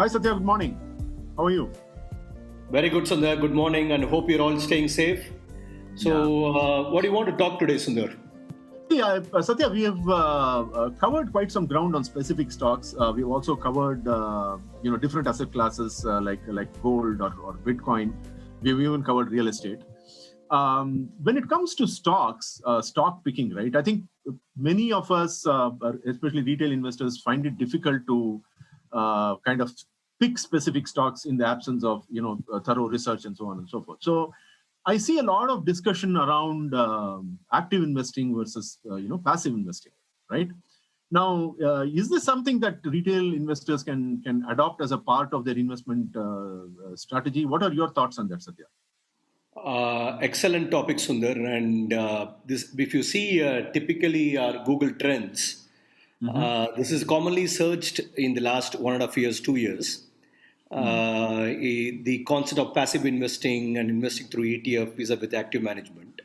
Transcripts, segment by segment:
Hi Satya, good morning. How are you? Very good, Sundar. Good morning, and hope you're all staying safe. Yeah. What do you want to talk today, Sundar? Satya, we have covered quite some ground on specific stocks. We've also covered, different asset classes like gold or Bitcoin. We've even covered real estate. When it comes to stocks, stock picking, right? I think many of us, especially retail investors, find it difficult to kind of pick specific stocks in the absence of thorough research and so on and so forth. So I see a lot of discussion around active investing versus passive investing, right? Now, is this something that retail investors can adopt as a part of their investment strategy? What are your thoughts on that, Satya? Excellent topic, Sundar. And this, if you see typically our Google Trends, Mm-hmm. this is commonly searched in the last 1.5 years, 2 years. The concept of passive investing and investing through ETF is with active management.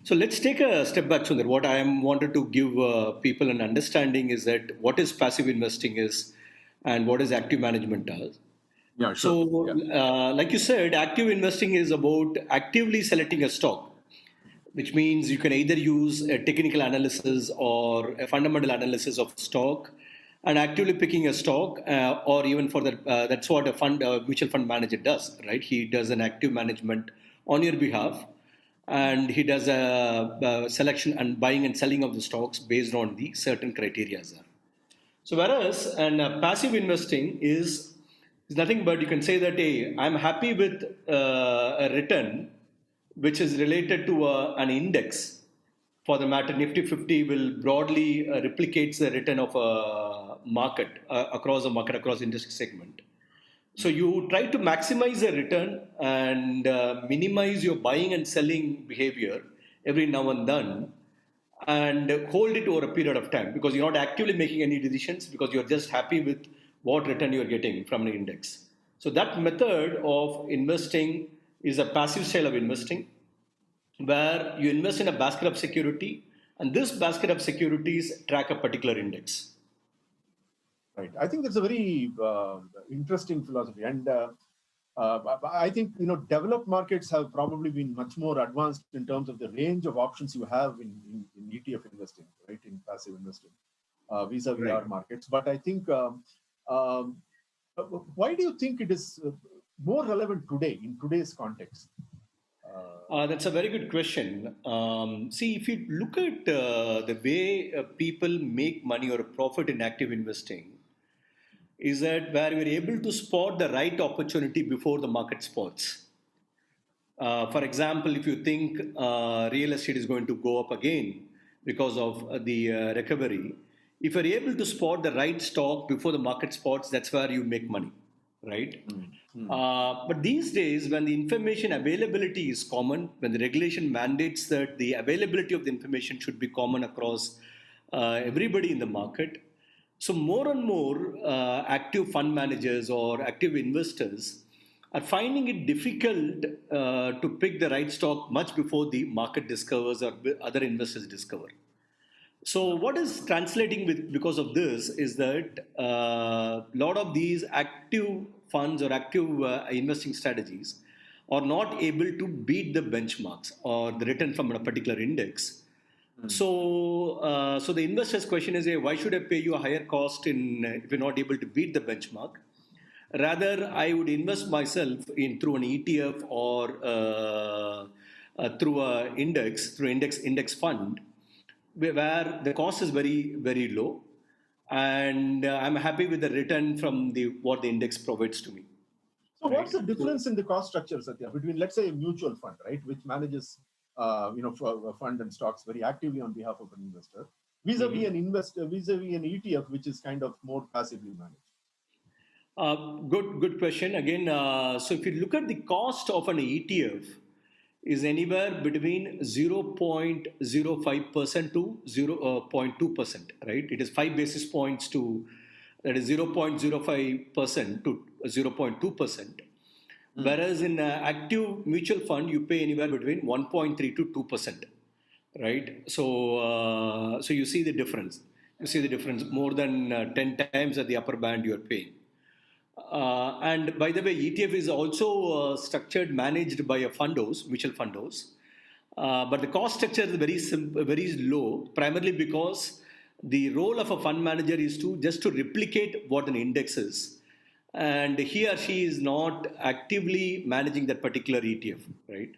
So let's take a step back, Sundar. What I am wanted to give people an understanding is that what is passive investing is, and what is active management does. Yeah, sure. So, Yeah. like you said, active investing is about actively selecting a stock, which means you can either use a technical analysis or a fundamental analysis of stock, and actively picking a stock, or even for that, that's what a mutual fund manager does, right? He does an active management on your behalf, and he does a selection and buying and selling of the stocks based on the certain criteria. So whereas and passive investing is nothing but you can say that hey, I'm happy with a return which is related to an index. For the matter, Nifty 50 will broadly replicates the return of a market across a market across industry segment. So you try to maximize the return and minimize your buying and selling behavior every now and then, and hold it over a period of time because you're not actively making any decisions because you're just happy with what return you're getting from an index. So that method of investing is a passive style of investing where you invest in a basket of security, and this basket of securities track a particular index. Right. I think that's a very interesting philosophy, and I think developed markets have probably been much more advanced in terms of the range of options you have in ETF investing, right? In passive investing, vis-a-vis Right. our markets. But I think, um, why do you think it is more relevant today in today's context? That's a very good question. See, if you look at the way people make money or profit in active investing, is that where we're able to spot the right opportunity before the market spots. For example, if you think real estate is going to go up again because of the recovery, if you're able to spot the right stock before the market spots, that's where you make money, right? Mm, mm, But these days, when the information availability is common, when the regulation mandates that the availability of the information should be common across everybody in the market, so more and more active fund managers or active investors are finding it difficult to pick the right stock much before the market discovers or other investors discover. So what is translating with because of this is that a lot of these active funds or active investing strategies are not able to beat the benchmarks or the return from a particular index. mm. So the investor's question is, hey, why should I pay you a higher cost if you're not able to beat the benchmark? Rather, I would invest myself in through an ETF or through a index fund where the cost is very low, and I'm happy with the return from the what the index provides to me. So, what's Right. the So difference in the cost structure, Satya, between, let's say, a mutual fund, right, which manages, for a fund and stocks very actively on behalf of an investor, vis-a-vis mhm. an investor, vis-a-vis an ETF, which is kind of more passively managed? Good question again. So if you look at the cost of an ETF, is anywhere between 0.05% to 0.2%, right? It is 5 basis points to that is 0.05% to 0.2%. Mm. Whereas in active mutual fund, you pay anywhere between 1.3 to 2%, right? So you see the difference. You see the difference more than 10 times at the upper band you are paying. And by the way, ETF is also structured, managed by a fundos, mutual fundos. But the cost structure is very simple, very low, primarily because the role of a fund manager is to just to replicate what an index is, and he or she is not actively managing that particular ETF, right?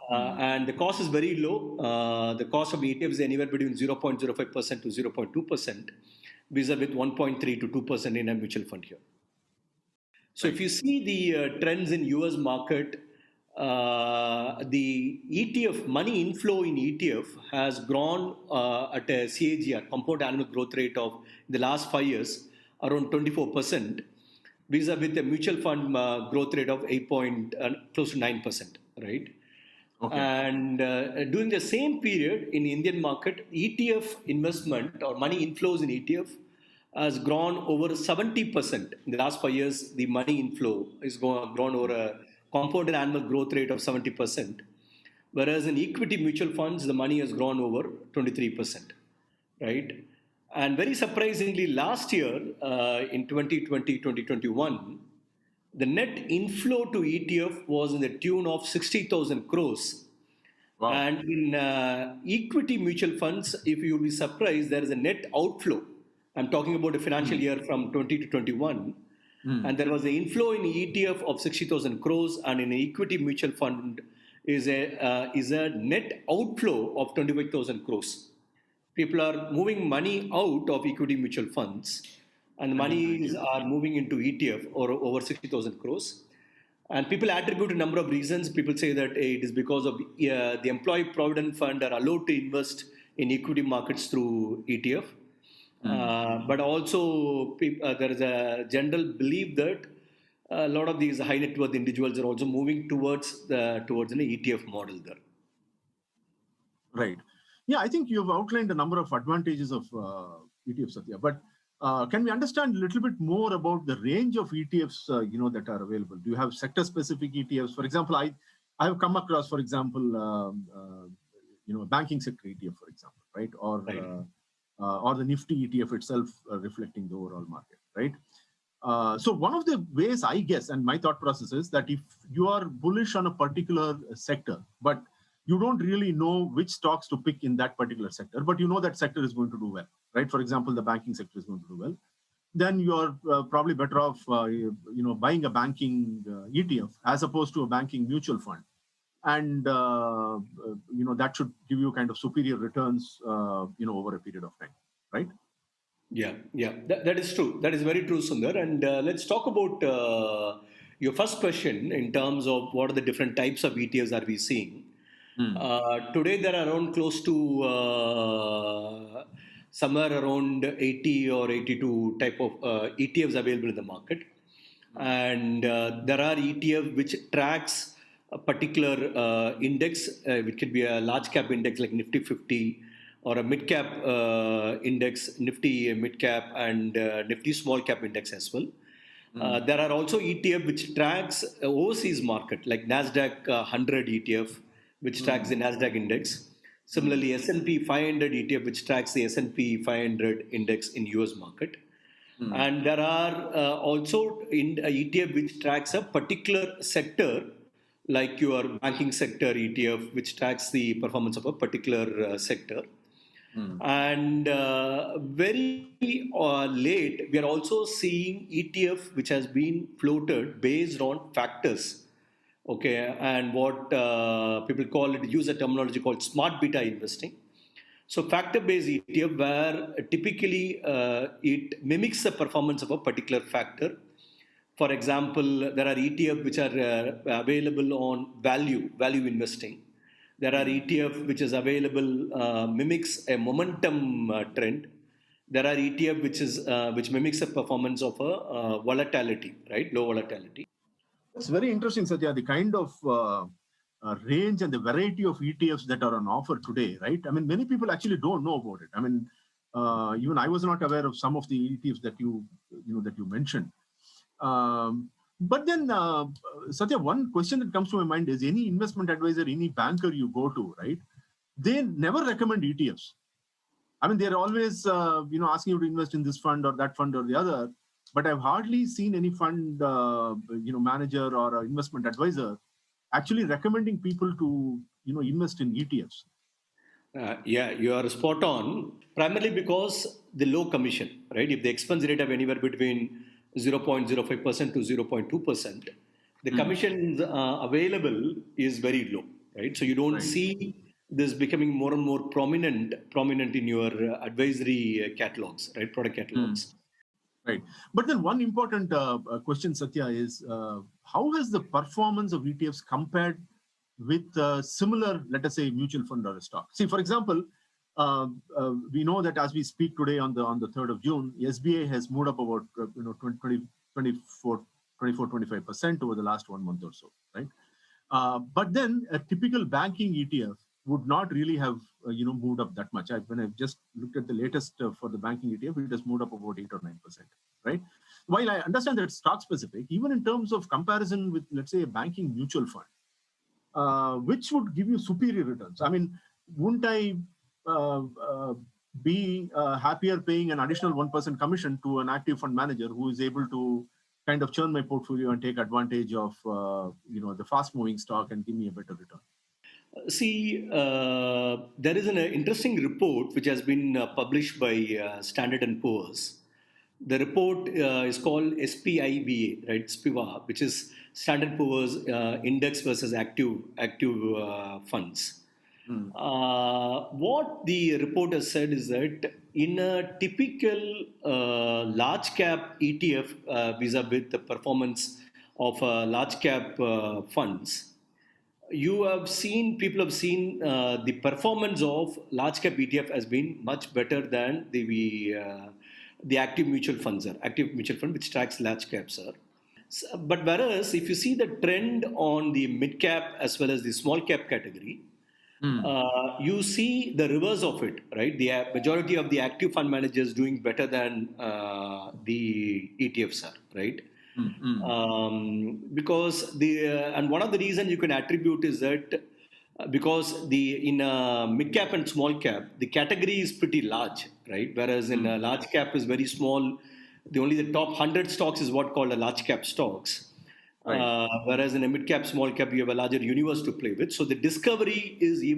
And the cost is very low. The cost of ETF is anywhere between 0.05% to 0.2%, vis-a-vis 1.3 to 2% in a mutual fund here. So if you see the trends in US market, the ETF money inflow in ETF has grown at a CAGR, compound annual growth rate of the last 5 years around 24%, vis-a-vis the mutual fund growth rate of 8 point, close to 9%, right? Okay. And during the same period in Indian market, ETF investment or money inflows in ETF has grown over 70%. In the last 5 years, the money inflow is grown over a compounded annual growth rate of 70%. Whereas in equity mutual funds, the money has grown over 23%, right? And very surprisingly, last year in 2020, 2021, the net inflow to ETF was in the tune of 60,000 crores. Wow. And in equity mutual funds, if you will be surprised, there is a net outflow. I'm talking about a financial year from 20 to 21. And there was an inflow in ETF of 60,000 crores, and in an equity mutual fund is a net outflow of 25,000 crores. People are moving money out of equity mutual funds, and monies are moving into ETF or over 60,000 crores. And people attribute a number of reasons. People say that it is because of the employee provident fund are allowed to invest in equity markets through ETF. But also there is a general belief that a lot of these high net worth individuals are also moving towards an ETF model there. Right. Yeah, I think you've outlined a number of advantages of ETF, Satya. But can we understand a little bit more about the range of ETFs that are available? Do you have sector-specific ETFs? For example, I have come across, for example, banking sector ETF, for example, right? Or the Nifty ETF itself reflecting the overall market, right? So one of the ways I guess, and my thought process is that if you are bullish on a particular sector, but you don't really know which stocks to pick in that particular sector, but you know that sector is going to do well, right? For example, the banking sector is going to do well. Then you're probably better off, buying a banking ETF as opposed to a banking mutual fund, and that should give you kind of superior returns, over a period of time, right? Yeah, that is true. That is very true, Sundar. And let's talk about your first question in terms of what are the different types of ETFs are we seeing. Today, there are around close to somewhere around 80 or 82 type of ETFs available in the market. And there are ETF which tracks a particular index, which could be a large cap index like Nifty 50, or a mid cap index, Nifty mid cap, and Nifty small cap index as well. There are also ETF which tracks overseas market like NASDAQ 100 ETF, which tracks the NASDAQ index. Similarly, S&P 500 ETF, which tracks the S&P 500 index in US market. And there are also in ETF which tracks a particular sector, like your banking sector ETF, which tracks the performance of a particular sector. And very late, we are also seeing ETF which has been floated based on factors. Okay, and what people use a terminology called smart beta investing. So factor-based ETF, where typically it mimics the performance of a particular factor. For example, there are ETF which are available on value investing. There are ETF which is available, mimics a momentum trend. There are ETF which mimics the performance of a volatility, right? Low volatility. It's very interesting, Satya, the kind of range and the variety of ETFs that are on offer today, right? I mean, many people actually don't know about it. I mean, even I was not aware of some of the ETFs that you mentioned. But then, Satya, one question that comes to my mind is any investment advisor, any banker you go to, right? They never recommend ETFs. I mean, they're always, asking you to invest in this fund or that fund or the other. but I've hardly seen any fund, manager or investment advisor actually recommending people to, invest in ETFs. Yeah, you are spot on. Primarily because the low commission, right? If the expense rate of anywhere between 0.05% to 0.2%, the commissions available is very low, right? So you don't Right. see this becoming more and more prominent in your advisory catalogs, right? Product Mm. catalogs. Right. But then one important question, Satya, is how has the performance of ETFs compared with similar, let us say, mutual fund or a stock? See, for example, we know that as we speak today on the 3rd of June, SBI has moved up about 25% over the last 1 month or so, right? But then a typical banking ETF would not really have moved up that much. When I've just looked at the latest for the banking ETF, it has moved up about 8 or 9%, right? While I understand that it's stock specific, even in terms of comparison with, let's say, a banking mutual fund, which would give you superior returns. I mean, wouldn't I uh, uh, be happier paying an additional 1% commission to an active fund manager who is able to kind of churn my portfolio and take advantage of the fast moving stock and give me a better return? See, there is an interesting report which has been published by Standard and Poor's. The report is called SPIVA, right? SPIVA, which is Standard Poor's Index versus Active Funds. Mm. What the report has said is that in a typical large cap ETF vis-a-vis the performance of large cap funds, people have seen the performance of large cap ETF has been much better than the active mutual funds are. Active mutual fund which tracks large caps are. But whereas if you see the trend on the mid cap as well as the small cap category, Mm. you see the reverse of it, right? The majority of the active fund managers doing better than the ETFs are, right? Mm. Mm. Because and one of the reasons you can attribute is that because the in mid cap and small cap the category is pretty large, right? Whereas in Mm. large cap is very small. The top 100 stocks is what called a large cap stocks. Right. Whereas in a mid cap, small cap, you have a larger universe to play with. So the discovery is it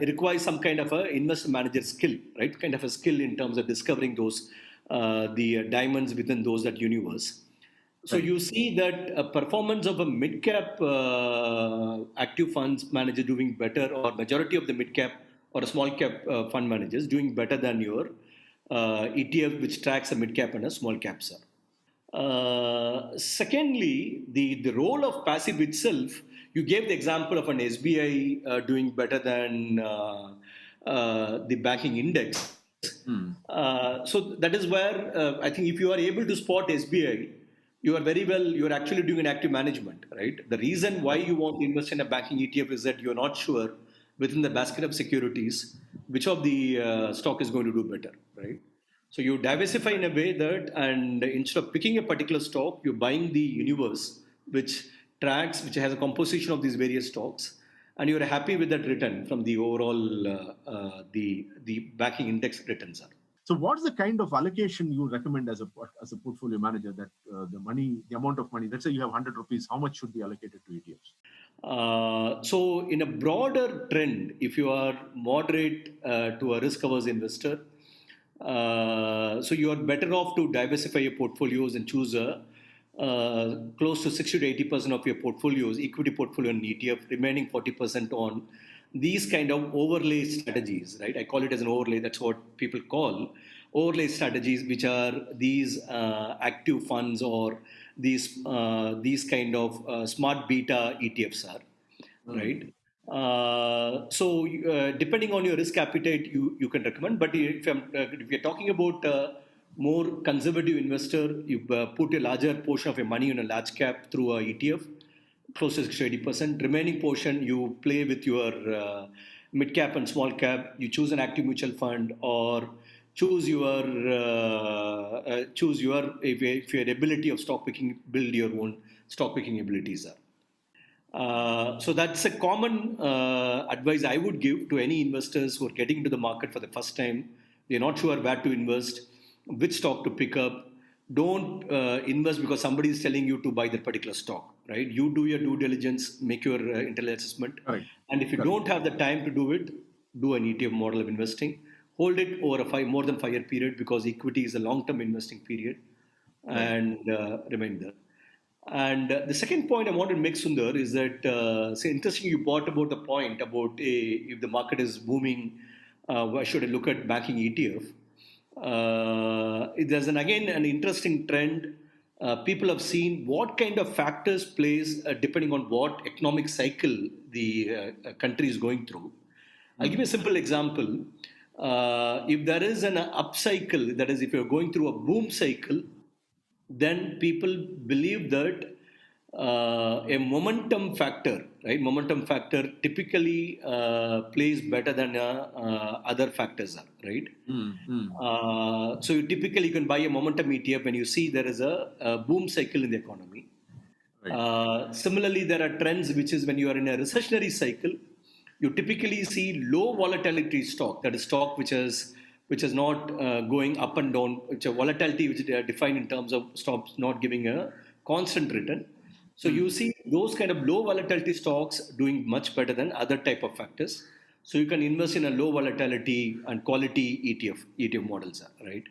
requires some kind of a investor manager skill, right? Kind of a skill in terms of discovering those the diamonds within that universe. So Right. you see that a performance of a mid cap active funds manager doing better, or majority of the mid cap or a small cap fund managers doing better than your ETF, which tracks a mid cap and a small cap, sir. Secondly, the role of passive itself, you gave the example of an SBI doing better than the banking index. Mm. So that is where I think if you are able to spot SBI, you are actually doing an active management, right? The reason why you want to invest in a banking ETF is that you're not sure within the basket of securities which of the stock is going to do better, right? So you diversify in a way that, and instead of picking a particular stock, you're buying the universe which has a composition of these various stocks, and you're happy with that return from the overall the backing index returns are. So, what's the kind of allocation you recommend as a portfolio manager that the amount of money, let's say you have 100 rupees, how much should be allocated to ETFs? So, in a broader trend, if you are moderate to a risk-averse investor, so you are better off to diversify your portfolios and choose a close to 60 to 80% of your portfolios, equity portfolio and ETF, remaining 40% on these kind of overlay strategies, right? I call it as an overlay. That's what people call overlay strategies, which are these active funds or these kind of smart beta ETFs are, right? So depending on your risk appetite, you can recommend. But if you're talking about more conservative investor, you put a larger portion of your money in a large cap through a ETF, close to 80%. Remaining portion you play with your mid cap and small cap. You choose an active mutual fund or choose your if your ability of stock picking, build your own stock picking abilities are. So that's a common advice I would give to any investors who are getting into the market for the first time. They're not sure where to invest. which stock to pick up. Don't invest because somebody is telling you to buy that particular stock, right? You do your due diligence, make your internal assessment, Correct. and if you Correct. don't have the time to do it, do an ETF model of investing. Hold it over a more than 5 year period because equity is a long term investing period, Right. and remain there. And the second point I want to make, Sundar, is that it's interesting you brought about the point about if the market is booming, why should I look at banking ETF? There's again an interesting trend. People have seen what kind of factors plays depending on what economic cycle the country is going through. I'll give you a simple example. If there is an upcycle, that is, if you're going through a boom cycle, then people believe that a momentum factor, right? Momentum factor typically plays better than other factors, are, right? So you typically can buy a momentum ETF when you see there is a boom cycle in the economy. Right. Similarly, there are trends which is when you are in a recessionary cycle, you typically see low volatility stock, that is stock which is not going up and down, which a volatility which they are defined in terms of stocks not giving a constant return. So you see those kind of low volatility stocks doing much better than other type of factors. So you can invest in a low volatility and quality ETF models, right?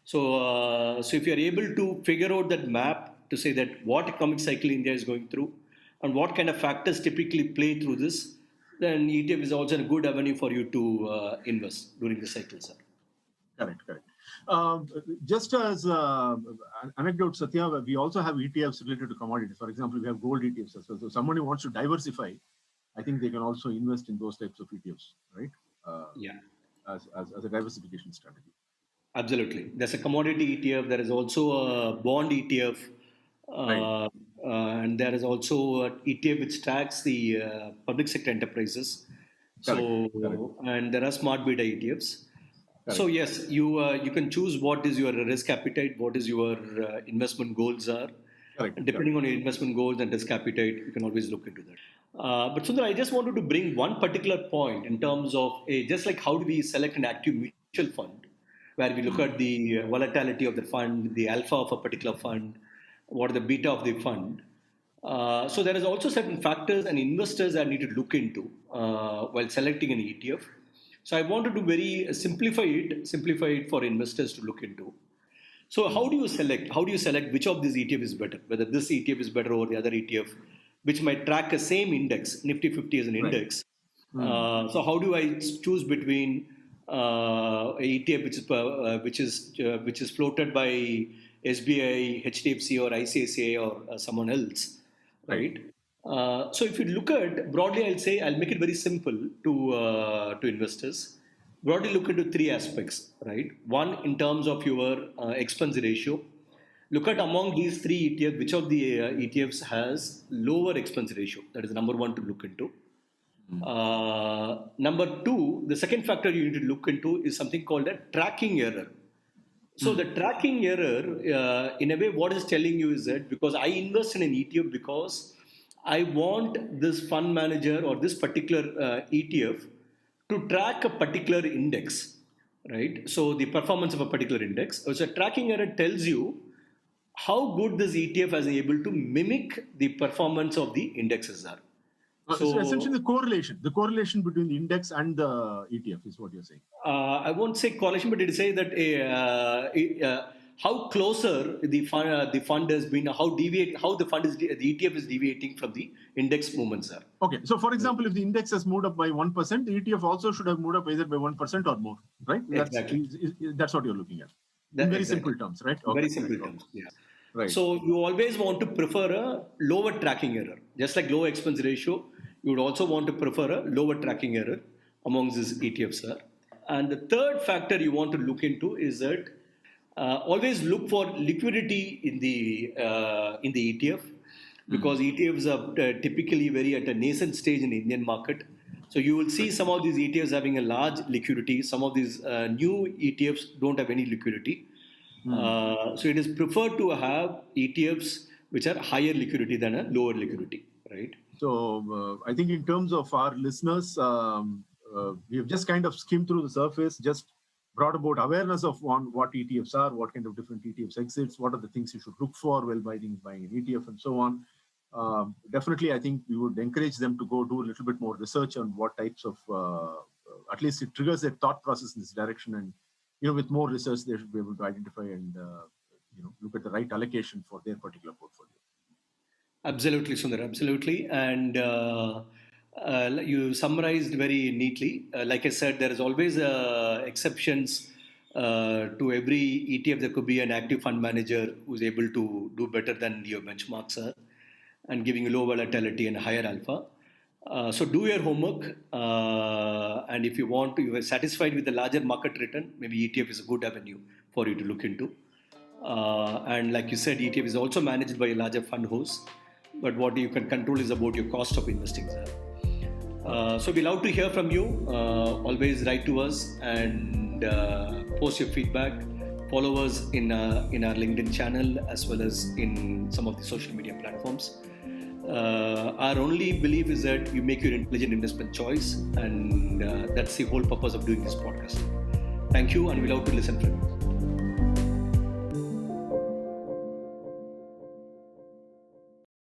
So if you are able to figure out that map to say that what economic cycle India is going through and what kind of factors typically play through this, then ETF is also a good avenue for you to invest during the cycle, sir. Correct. Correct. Just as an anecdote, Satya, we also have ETFs related to commodities. For example, we have gold ETFs as well. So someone who wants to diversify, I think they can also invest in those types of ETFs, right? Yeah. As a diversification strategy. Absolutely. There's a commodity ETF. There is also a bond ETF. Right. And there is also an ETF which tracks the public sector enterprises. Correct. So, and there are smart beta ETFs. Correct. So yes, you can choose what is your risk appetite, what is your investment goals are. Correct. And depending on your investment goals and risk appetite, you can always look into that. But Sundar, I just wanted to bring one particular point in terms of just like how do we select an active mutual fund, where we look at the volatility of the fund, the alpha of a particular fund, what are the beta of the fund. So there is also certain factors and investors that need to look into while selecting an ETF. So I wanted to very simplify it for investors to look into. So how do you select? How do you select which of these ETF is better? Whether this ETF is better over the other ETF, which might track a same index, Nifty 50 as an index. Right. So how do I choose between a ETF which is floated by SBI, HDFC, or ICICI, or someone else, right? So if you look at broadly, I'll make it very simple to investors. Broadly, look into three aspects, right? One, in terms of your expense ratio. Look at among these three ETFs, which of the ETFs has lower expense ratio. That is number one to look into. Number two, the second factor you need to look into is something called a tracking error. So the tracking error, in a way, what it's telling you is that because I invest in an ETF because I want this fund manager or this particular ETF to track a particular index, right? So the performance of a particular index. So tracking error tells you how good this ETF has been able to mimic the performance of the indexes are. So essentially the correlation between the index and the ETF is what you're saying. I won't say correlation, but it say that how closer the fund has been, how the ETF is deviating from the index movements are. Okay, so for example, if the index has moved up by 1%, the ETF also should have moved up either by 1% or more, right? Exactly. That's what you're looking at. In very simple terms, right? Okay. Very simple terms, yeah. Right. So you always want to prefer a lower tracking error. Just like low expense ratio, you would also want to prefer a lower tracking error amongst these ETFs. And the third factor you want to look into is that always look for liquidity in the ETF, because ETFs are typically very at a nascent stage in the Indian market. So you will see some of these ETFs having a large liquidity. Some of these new ETFs don't have any liquidity. So it is preferred to have ETFs which are higher liquidity than a lower liquidity, right? So I think in terms of our listeners, we have just kind of skimmed through the surface, just brought about awareness of what ETFs are, what kind of different ETFs exist, what are the things you should look for while buying an ETF, and so on. Definitely, I think we would encourage them to go do a little bit more research on what types of, at least it triggers their thought process in this direction. And, with more research, they should be able to identify and, look at the right allocation for their particular portfolio. Absolutely, Sundar, absolutely. And you summarized very neatly. Like I said, there is always exceptions to every ETF. There could be an active fund manager who's able to do better than your benchmarks are and giving low volatility and higher alpha. So do your homework, and if you are satisfied with the larger market return, maybe ETF is a good avenue for you to look into. And like you said, ETF is also managed by a larger fund host, but what you can control is about your cost of investing there. So we love to hear from you. Always write to us and post your feedback. Follow us in our LinkedIn channel as well as in some of the social media platforms. Our only belief is that you make your intelligent investment choice, and that's the whole purpose of doing this podcast. Thank you, and we love to listen from you.